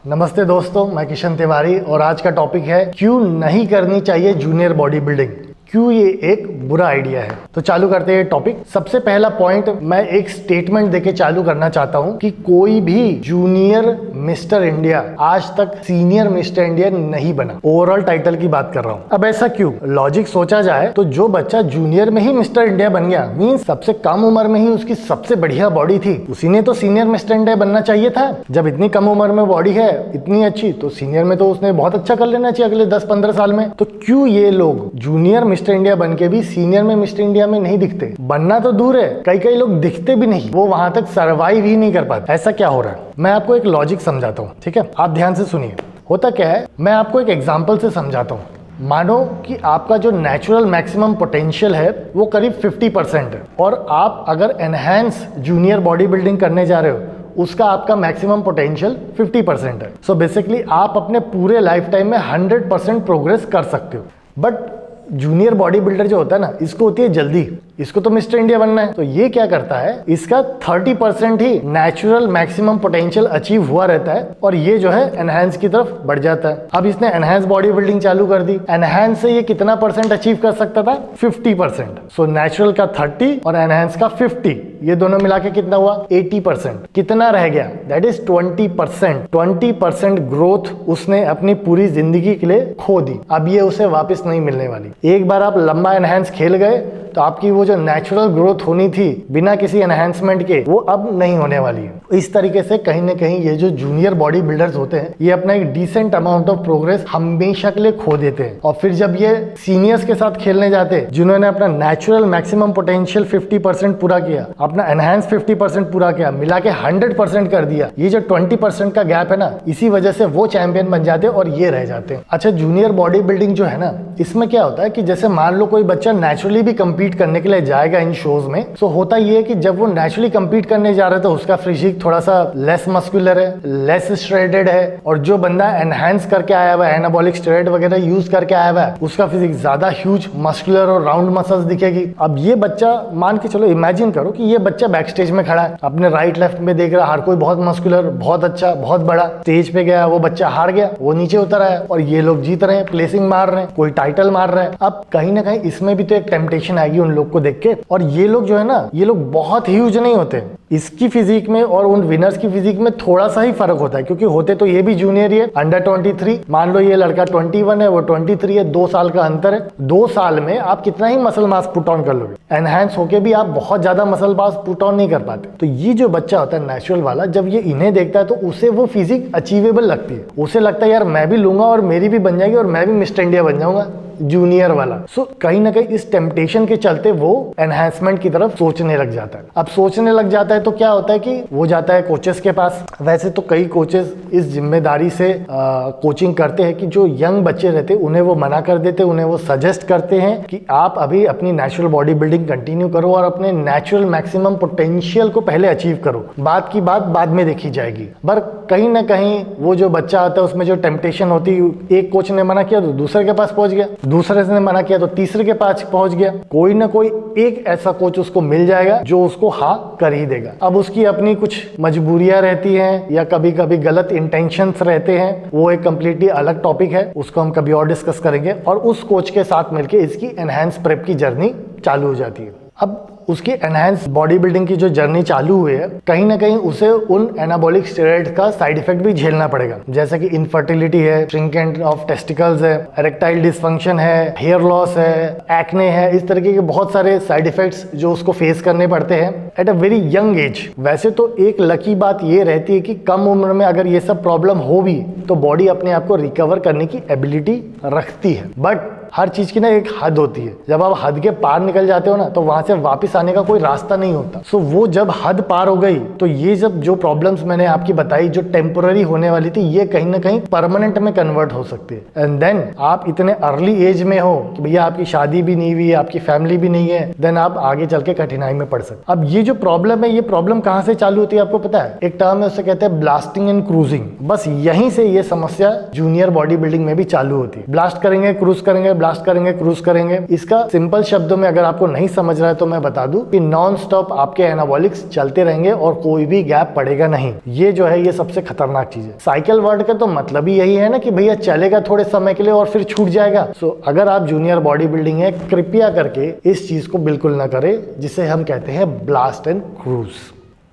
नमस्ते दोस्तों, मैं किशन तिवारी और आज का टॉपिक है क्यों नहीं करनी चाहिए जूनियर बॉडी बिल्डिंग। क्यों ये एक बुरा आइडिया है। तो चालू करते हैं टॉपिक। सबसे पहला पॉइंट, मैं एक स्टेटमेंट देके चालू करना चाहता हूं कि कोई भी जूनियर मिस्टर इंडिया आज तक सीनियर मिस्टर इंडिया नहीं बना। ओवरऑल टाइटल की बात कर रहा हूं। अब ऐसा क्यों? लॉजिक सोचा जाए तो जो बच्चा जूनियर में ही मिस्टर इंडिया बन गया, मींस सबसे कम उम्र में ही उसकी सबसे बढ़िया बॉडी थी, उसी ने तो सीनियर मिस्टर इंडिया बनना चाहिए था। जब इतनी कम उम्र में बॉडी है इतनी अच्छी, तो सीनियर में तो उसने बहुत अच्छा कर लेना चाहिए अगले 10-15 साल में। तो क्यों ये लोग जूनियर मिस्टर इंडिया बन के भी सीनियर में मिस्टर इंडिया में नहीं दिखते? बनना तो दूर है, कई लोग दिखते भी नहीं, वो वहां तक सर्वाइव ही नहीं कर पाते। ऐसा क्या हो रहा है? मैं आपको एक लॉजिक समझाता हूँ, ठीक है? आप ध्यान से सुनिए। होता क्या है, मैं आपको एक एग्जांपल से समझाता हूँ। मानो कि आपका जो नेचुरल मैक्सिमम पोटेंशियल है वो करीब 50% है, और आप अगर एनहांस जूनियर बॉडी बिल्डिंग करने जा रहे हो, उसका आपका मैक्सिमम पोटेंशियल 50% है। सो बेसिकली आप अपने पूरे लाइफ टाइम में 100% प्रोग्रेस कर सकते हो। बट जूनियर बॉडी बिल्डर जो होता है ना, इसको होती है जल्दी, इसको तो मिस्टर इंडिया बनना है। तो ये क्या करता है, इसका 30% ही नेचुरल मैक्सिमम पोटेंशियल अचीव हुआ रहता है, और ये जो है एनहांस की तरफ बढ़ जाता है। अब इसने एनहांस बॉडी बिल्डिंग चालू कर दी। एनहांस से ये कितना परसेंट अचीव कर सकता था? 50%। सो नेचुरल का 30 और एनहांस का 50, ये दोनों मिला के कितना हुआ? 80%। कितना रह गया? That is 20%। 20% ग्रोथ उसने अपनी पूरी जिंदगी के लिए खो दी। अब ये उसे वापस नहीं मिलने वाली। एक बार आप लंबा एनहांस खेल गए तो आपकी वो जो नेचुरल ग्रोथ होनी थी बिना किसी एनहांसमेंट के, वो अब नहीं होने वाली है। इस तरीके से कहीं ना कहीं ये जो जूनियर बॉडी बिल्डर्स होते हैं, ये अपना एक डिसेंट अमाउंट ऑफ प्रोग्रेस हमेशा के लिए खो देते हैं। और फिर जब ये सीनियर्स के साथ खेलने जाते हैं, जिन्होंने अपना नेचुरल मैक्सिमम पोटेंशियल 50% पूरा किया, अपना एनहांस 50% पूरा किया, मिला के 100% कर दिया, ये जो 20% का गैप है ना, इसी वजह से वो चैंपियन बन जाते हैं और ये रह जाते हैं। अच्छा, जूनियर बॉडी बिल्डिंग जो है ना, इसमें क्या होता है कि जैसे मान लो कोई बच्चा नेचुरली भी कंपीट करने के लिए जाएगा इन शोज में, तो होता ये है कि जब वो नेचुरली कंपीट करने जा रहा है तो उसका फिजिक थोड़ा सा लेस मस्कुलर है, लेस स्ट्रेटेड है, और जो बंदा एनहांस करके आया हुआ है, एनाबॉलिक स्टेरॉइड वगैरह यूज करके आया हुआ है, उसका फिजिक ज्यादा ह्यूज मस्कुलर और राउंड मसल्स दिखेगी। अब ये बच्चा, मान के चलो, इमेजिन करो कि ये बच्चा बैक स्टेज में खड़ा है, अपने राइट लेफ्ट में देख रहा है, हर कोई बहुत मस्कुलर, बहुत अच्छा, बहुत बड़ा। स्टेज पे गया, वो बच्चा हार गया, वो नीचे उतर आया, और ये लोग जीत रहे हैं, प्लेसिंग मार रहे हैं, कोई टाइटल मार रहा है। अब कहीं ना कहीं इसमें भी तो एक टेम्पटेशन आएगी उन लोग को देख के। और ये लोग जो है ना, ये लोग बहुत ह्यूज नहीं होते। इसकी फिजिक में और उन विनर्स की फिजिक में थोड़ा सा ही फर्क होता है, क्योंकि होते तो ये भी जूनियर ही है, अंडर 23। मान लो ये लड़का 21 है, वो 23 है, 2 साल का अंतर है। 2 साल में आप कितना ही मसल मास पुट ऑन कर लोगे? एनहांस होके भी आप बहुत ज्यादा मसल मास पुट ऑन नहीं कर पाते। तो ये जो बच्चा होता है नेचुरल वाला, जब ये इन्हें देखता है तो उसे वो फिजिक अचीवेबल लगती है। उसे लगता है यार मैं भी लूंगा और मेरी भी बन जाएगी और मैं भी मिस्टर इंडिया बन जाऊंगा, जूनियर वाला। सो कहीं ना कहीं इस टेम्पटेशन के चलते वो एनहांसमेंट की तरफ सोचने लग जाता है। अब सोचने लग जाता है तो क्या होता है कि वो जाता है कोचेस के पास। वैसे तो कई कोचेस इस जिम्मेदारी से कोचिंग करते हैं कि जो यंग बच्चे रहते हैं उन्हें वो मना कर देते, उन्हें वो सजेस्ट करते हैं कि आप अभी अपनी नेचुरल बॉडी बिल्डिंग कंटिन्यू करो और अपने नेचुरल मैक्सिमम पोटेंशियल को पहले अचीव करो, बात की बात बाद में देखी जाएगी। पर कहीं ना कहीं वो जो बच्चा आता है उसमें जो टेम्पटेशन होती है, एक कोच ने मना किया तो दूसरे के पास पहुंच गया, दूसरे ने मना किया तो तीसरे के पास पहुंच गया। कोई ना कोई एक ऐसा कोच उसको मिल जाएगा जो उसको हाँ कर ही देगा। अब उसकी अपनी कुछ मजबूरियां रहती हैं या कभी कभी गलत इंटेंशंस रहते हैं, वो एक कंप्लीटली अलग टॉपिक है, उसको हम कभी और डिस्कस करेंगे। और उस कोच के साथ मिलकर इसकी एनहांस प्रेप की जर्नी चालू हो जाती है। अब उसकी एनहांस बॉडी बिल्डिंग की जो जर्नी चालू हुई है, कहीं ना कहीं उसे उन एनाबॉलिक स्टेरॉइड का साइड इफेक्ट भी झेलना पड़ेगा, जैसे कि इनफर्टिलिटी है, श्रिंकेंट ऑफ टेस्टिकल्स है, इरेक्टाइल डिसफंक्शन है, हेयर लॉस है, एक्ने है, इस तरीके के बहुत सारे साइड इफेक्ट्स जो उसको फेस करने पड़ते हैं at a very young age. वैसे तो एक लकी बात ये रहती है कि कम उम्र में अगर ये सब प्रॉब्लम हो भी तो बॉडी अपने आप को रिकवर करने की एबिलिटी रखती है। बट हर चीज की ना एक हद होती है, जब आप हद के पार निकल जाते हो ना तो वहां से वापस आने का कोई रास्ता नहीं होता। सो वो जब हद पार हो गई तो ये जब जो प्रॉब्लम्स मैंने आपकी बताई जो टेम्पोररी होने वाली थी, ये कहीं ना कहीं परमानेंट में कन्वर्ट हो सकती है। एंड देन आप इतने अर्ली एज में हो कि भैया आपकी शादी भी नहीं हुई, आपकी फैमिली भी नहीं है, देन आप आगे चल के कठिनाई में पड़ सकते। अब ये जो प्रॉब्लम है, ये प्रॉब्लम कहां से चालू होती है आपको पता है? एक टर्म है, उसे कहते हैं ब्लास्टिंग एंड क्रूजिंग। बस यहीं से ये समस्या जूनियर बॉडी बिल्डिंग में भी चालू होती है। ब्लास्ट करेंगे, क्रूज करेंगे, ब्लास्ट करेंगे, क्रूज करेंगे। इसका सिंपल शब्दों में अगर आपको नहीं समझ रहा है तो मैं बता दूं कि नॉन स्टॉप आपके एनाबॉलिक्स चलते रहेंगे और कोई भी गैप पड़ेगा नहीं। ये जो है ये सबसे खतरनाक चीज है। साइकिल वर्ड का तो मतलब ही यही है ना कि भैया चलेगा थोड़े समय के लिए और फिर छूट जाएगा। सो अगर आप जूनियर बॉडी बिल्डिंग है, कृपया करके इस चीज को बिल्कुल ना करें जिसे हम कहते हैं ब्लास्ट एंड क्रूज।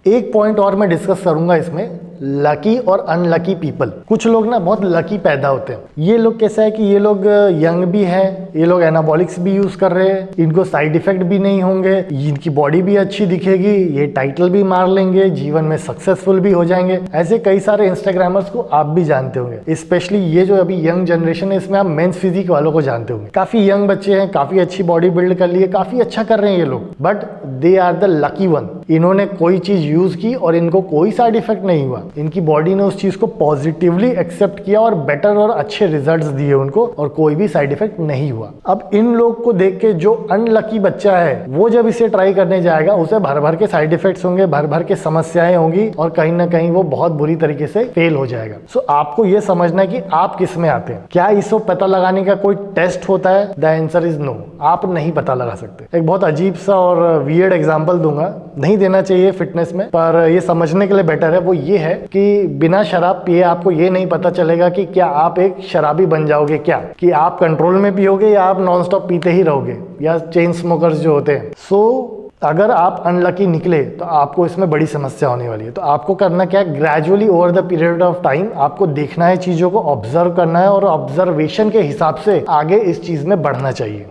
एक पॉइंट और मैं डिस्कस करूंगा इसमें, लकी और अनलकी पीपल। कुछ लोग ना बहुत लकी पैदा होते हैं। ये लोग कैसा है कि ये लोग यंग भी हैं, ये लोग एनाबॉलिक्स भी यूज कर रहे हैं, इनको साइड इफेक्ट भी नहीं होंगे, इनकी बॉडी भी अच्छी दिखेगी, ये टाइटल भी मार लेंगे, जीवन में सक्सेसफुल भी हो जाएंगे। ऐसे कई सारे इंस्टाग्रामर्स को आप भी जानते होंगे। स्पेशली ये जो अभी यंग जनरेशन है इसमें आप मेंस फिजिक वालों को जानते होंगे। काफी यंग बच्चे हैं, काफी अच्छी बॉडी बिल्ड कर लिए, काफी अच्छा कर रहे हैं ये लोग, but they are the lucky one. इन्होंने कोई चीज यूज की और इनको कोई साइड इफेक्ट नहीं हुआ। इनकी बॉडी ने उस चीज को पॉजिटिवली एक्सेप्ट किया और बेटर और अच्छे रिजल्ट्स दिए उनको और कोई भी साइड इफेक्ट नहीं हुआ। अब इन लोग को देख के जो अनलकी बच्चा है वो जब इसे ट्राई करने जाएगा उसे भर भर के साइड इफेक्ट्स होंगे, भर भर के समस्याएं होंगी और कहीं ना कहीं वो बहुत बुरी तरीके से फेल हो जाएगा। सो आपको ये समझना है कि आप किस में आते हैं। क्या इसको पता लगाने का कोई टेस्ट होता है? The answer is no. आप नहीं पता लगा सकते। एक बहुत अजीब सा और वियर्ड एग्जाम्पल दूंगा, नहीं देना चाहिए फिटनेस में, पर ये समझने के लिए बेटर है। वो ये है कि बिना शराब पिए आपको ये नहीं पता चलेगा कि क्या आप एक शराबी बन जाओगे, क्या कि आप कंट्रोल में पियोगे या आप नॉन स्टॉप पीते ही रहोगे, या चेन स्मोकर्स जो होते हैं। सो अगर आप अनलकी निकले तो आपको इसमें बड़ी समस्या होने वाली है। तो आपको करना क्या है, gradually over the period of time आपको देखना है, चीजों को ऑब्जर्व करना है और ऑब्जर्वेशन के हिसाब से आगे इस चीज में बढ़ना चाहिए।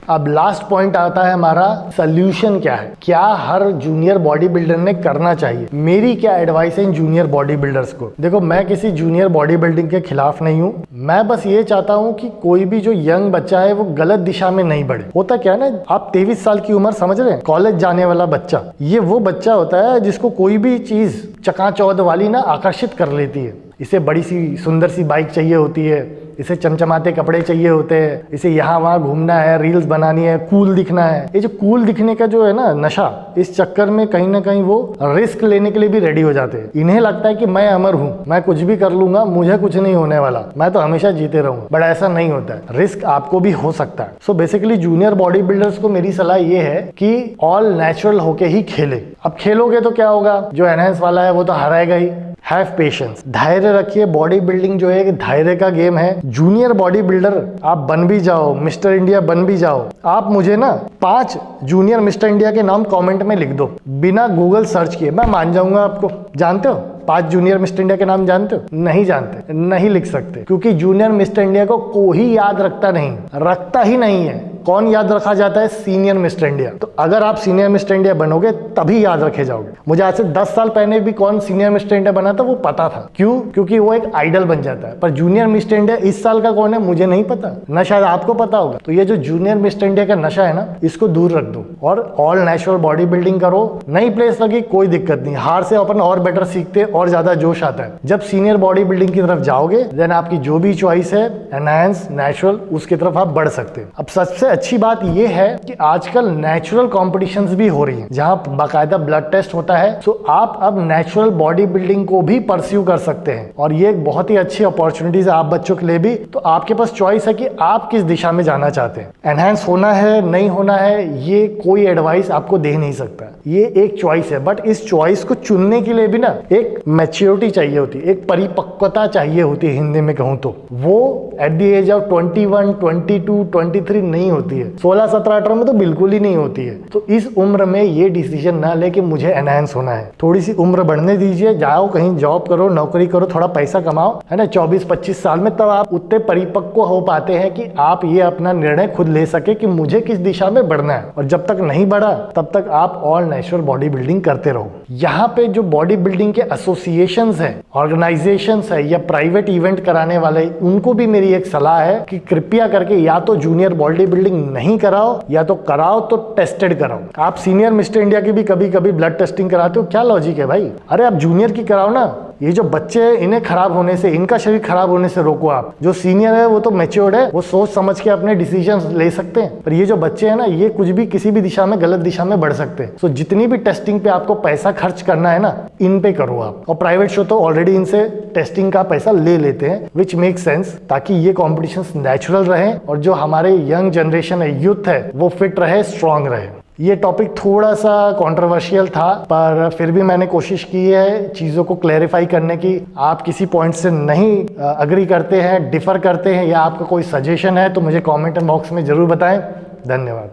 अब लास्ट पॉइंट आता है हमारा, सोल्यूशन क्या है, क्या हर जूनियर बॉडी बिल्डर ने करना चाहिए। मेरी क्या एडवाइस है इन जूनियर बॉडी बिल्डर्स को? देखो, मैं किसी जूनियर बॉडी बिल्डिंग के खिलाफ नहीं हूँ। मैं बस ये चाहता हूँ कि कोई भी जो यंग बच्चा है वो गलत दिशा में नहीं बढ़े। होता क्या है ना, आप 23 साल की उम्र समझ रहे हैं, कॉलेज जाने वाला बच्चा, ये वो बच्चा होता है जिसको कोई भी चीज चकाचौंध वाली ना आकर्षित कर लेती है। इसे बड़ी सी सुंदर सी बाइक चाहिए होती है, इसे चमचमाते कपड़े चाहिए होते हैं, इसे यहाँ वहाँ घूमना है, रील्स बनानी है, कूल दिखना है। ये जो कूल दिखने का जो है ना नशा, इस चक्कर में कहीं ना कहीं वो रिस्क लेने के लिए भी रेडी हो जाते हैं। इन्हें लगता है कि मैं अमर हूँ, मैं कुछ भी कर लूंगा, मुझे कुछ नहीं होने वाला, मैं तो हमेशा जीते रहूंगा। बट ऐसा नहीं होता है, रिस्क आपको भी हो सकता है। So basically junior body builders को मेरी सलाह ये है कि ऑल नेचुरल होके ही खेले। अब खेलोगे तो क्या होगा, जो एनहांस वाला है वो तो हराएगा ही। हैव पेशेंस, धैर्य रखिए। बॉडी बिल्डिंग जो है एक धैर्य का गेम है। जूनियर बॉडी बिल्डर आप बन भी जाओ, मिस्टर इंडिया बन भी जाओ, आप मुझे ना 5 जूनियर मिस्टर इंडिया के नाम कमेंट में लिख दो, बिना गूगल सर्च किए, मैं मान जाऊंगा आपको। जानते हो 5 जूनियर मिस्टर इंडिया के नाम जानते हो? नहीं जानते, नहीं लिख सकते, क्योंकि जूनियर मिस्टर इंडिया को कोई याद रखता ही नहीं है। कौन याद रखा जाता है? Senior mister India. तो अगर आप सीनियर मिस्टर इंडिया बनोगे तभी याद रखे जाओगे। मुझे आज से 10 साल पहले भी कौन सीनियर मिस्टर इंडिया बना था वो पता था। क्यों? क्योंकि वो एक आइडल बन जाता है। पर जूनियर मिस्टर इंडिया इस साल का कौन है मुझे नहीं पता, ना शायद आपको पता होगा। तो ये जो जूनियर मिस्टर इंडिया का नशा है ना, इसको दूर रख दो और ऑल नेचुरल बॉडी बिल्डिंग करो। नई प्लेस लगी कोई दिक्कत नहीं, हार से अपन और बेटर सीखते और ज्यादा जोश आता है। जब सीनियर बॉडी बिल्डिंग की तरफ जाओगे देन आपकी जो भी चॉइस है एनहांस नेचुरल, उसकी तरफ आप बढ़ सकते हैं। अब सबसे अच्छी बात ये है कि आजकल नेचुरल कॉम्पिटिशंस भी हो रही हैं जहां बाकायदा ब्लड टेस्ट होता है। सो आप अब नेचुरल बॉडी बिल्डिंग को भी परस्यू कर सकते हैं और ये एक बहुत ही अच्छी अपॉर्चुनिटीज है आप बच्चों के लिए भी। तो आपके पास चॉइस है कि आप किस दिशा में जाना चाहते हैं। एनहांस होना है नहीं होना है ये कोई एडवाइस आपको दे नहीं सकता, ये एक चॉइस है। बट इस चॉइस को चुनने के लिए भी ना एक मैच्योरिटी चाहिए होती है, एक परिपक्वता चाहिए होती है, हिंदी में कहूं तो। वो एट द एज ऑफ 21, 22, 23 नहीं होती है। 16, 17, 18 में तो बिल्कुल ही नहीं होती है। तो इस उम्र में ये डिसीजन ना ले कि मुझे एनहांस होना है। थोड़ी सी उम्र बढ़ने दीजिए, जाओ कहीं जॉब करो, नौकरी करो, थोड़ा पैसा कमाओ, है ना। 24-25 साल में तब आप उतने परिपक्व हो पाते हैं कि आप ये अपना निर्णय खुद ले सके कि मुझे किस दिशा में बढ़ना है। और जब तक नहीं बढ़ा तब तक आप ऑल नेचुरल बॉडी बिल्डिंग करते रहो। यहाँ पे जो बॉडी बिल्डिंग के एसोसिएशंस है, ऑर्गेनाइजेशंस है या प्राइवेट इवेंट कराने वाले, उनको भी मेरी एक सलाह है कि कृपया करके या तो जूनियर बॉडी बिल्डिंग नहीं कराओ या तो कराओ तो टेस्टेड कराओ। आप सीनियर मिस्टर इंडिया की भी कभी कभी ब्लड टेस्टिंग कराते हो, क्या लॉजिक है भाई? अरे आप जूनियर की कराओ ना, ये जो बच्चे इन्हें खराब होने से, इनका शरीर खराब होने से रोको आप। जो सीनियर है वो तो मैच्योर्ड है, वो सोच समझ के अपने डिसीजन ले सकते हैं, पर ये जो बच्चे हैं ना, ये कुछ भी किसी भी दिशा में, गलत दिशा में बढ़ सकते हैं। सो जितनी भी टेस्टिंग पे आपको पैसा खर्च करना है ना, इन पे करो आप। और प्राइवेट शो तो ऑलरेडी इनसे टेस्टिंग का पैसा ले लेते हैं, विच मेक सेंस, ताकि ये कॉम्पिटिशंस नेचुरल रहे और जो हमारे यंग जनरेशन है, यूथ है, वो फिट रहे, स्ट्रांग रहे। ये टॉपिक थोड़ा सा कंट्रोवर्शियल था, पर फिर भी मैंने कोशिश की है चीज़ों को क्लैरिफाई करने की। आप किसी पॉइंट से नहीं अग्री करते हैं, डिफर करते हैं, या आपका कोई सजेशन है तो मुझे कमेंट बॉक्स में ज़रूर बताएं। धन्यवाद।